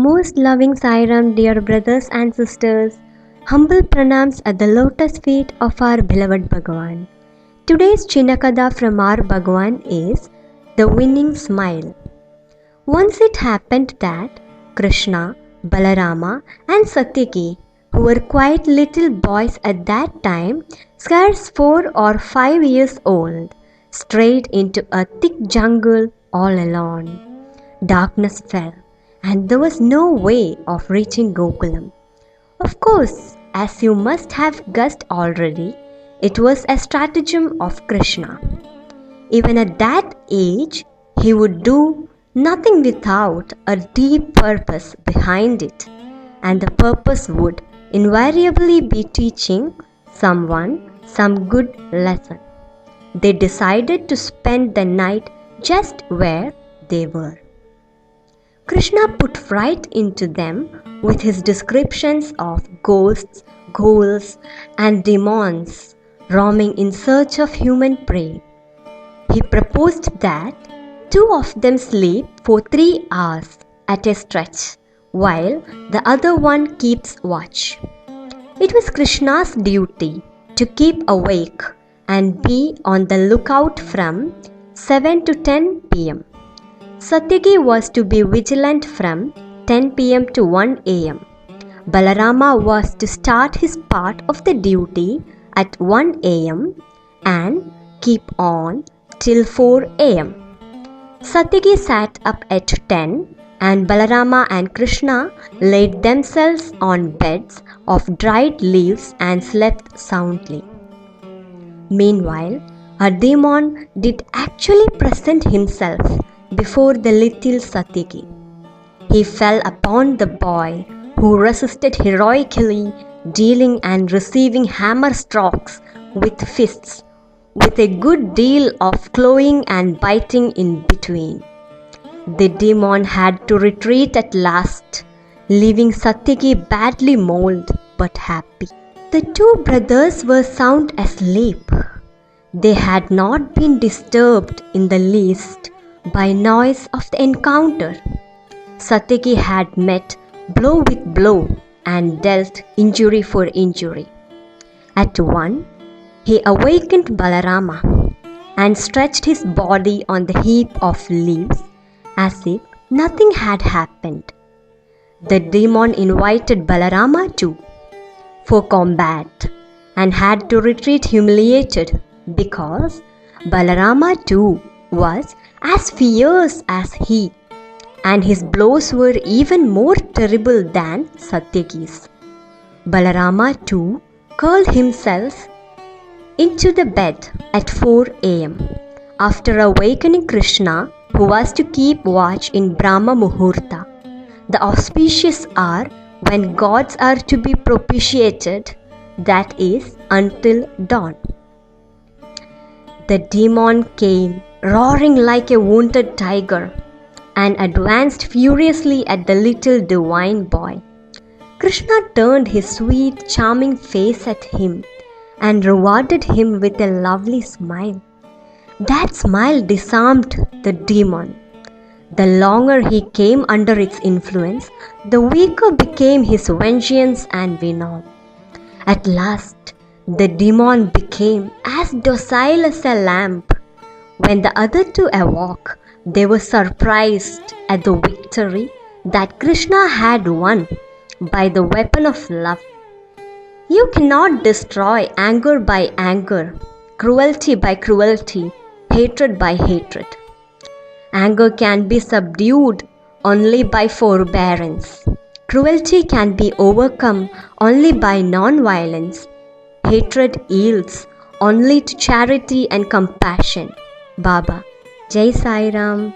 Most loving Sairam, dear brothers and sisters, humble pranams at the lotus feet of our beloved Bhagavan. Today's Chinakada from our Bhagavan is The Winning Smile. Once it happened that Krishna, Balarama and Satyaki, who were quite little boys at that time, scarce 4 or 5 years old, strayed into a thick jungle all alone. Darkness fell, and there was no way of reaching Gokulam. Of course, as you must have guessed already, it was a stratagem of Krishna. Even at that age, he would do nothing without a deep purpose behind it, and the purpose would invariably be teaching someone some good lesson. They decided to spend the night just where they were. Krishna put fright into them with his descriptions of ghosts, ghouls, and demons roaming in search of human prey. He proposed that 2 of them sleep for 3 hours at a stretch, while the other one keeps watch. It was Krishna's duty to keep awake and be on the lookout from 7 to 10 p.m. Satyaki was to be vigilant from 10 p.m. to 1 a.m. Balarama was to start his part of the duty at 1 a.m. and keep on till 4 a.m. Satyaki sat up at 10 and Balarama and Krishna laid themselves on beds of dried leaves and slept soundly. Meanwhile, a demon did actually present himself before the little Satyaki. He fell upon the boy, who resisted heroically, dealing and receiving hammer strokes with fists, with a good deal of clawing and biting in between. The demon had to retreat at last, leaving Satyaki badly mauled but happy. The 2 brothers were sound asleep. They had not been disturbed in the least by noise of the encounter. Satyaki had met blow with blow and dealt injury for injury. At one, he awakened Balarama and stretched his body on the heap of leaves as if nothing had happened. The demon invited Balarama too for combat and had to retreat humiliated because Balarama too was as fierce as he, and his blows were even more terrible than Satyaki's. Balarama too curled himself into the bed at 4 a.m. after awakening Krishna, who was to keep watch in Brahma Muhurta, the auspicious hour when gods are to be propitiated, that is, until dawn. The demon came roaring like a wounded tiger and advanced furiously at the little divine boy. Krishna turned his sweet, charming face at him and rewarded him with a lovely smile. That smile disarmed the demon. The longer he came under its influence, the weaker became his vengeance and venom. At last, the demon became as docile as a lamb. When the other 2 awoke, they were surprised at the victory that Krishna had won by the weapon of love. You cannot destroy anger by anger, cruelty by cruelty, hatred by hatred. Anger can be subdued only by forbearance. Cruelty can be overcome only by non-violence. Hatred yields only to charity and compassion. Baba. Jai Sai Ram.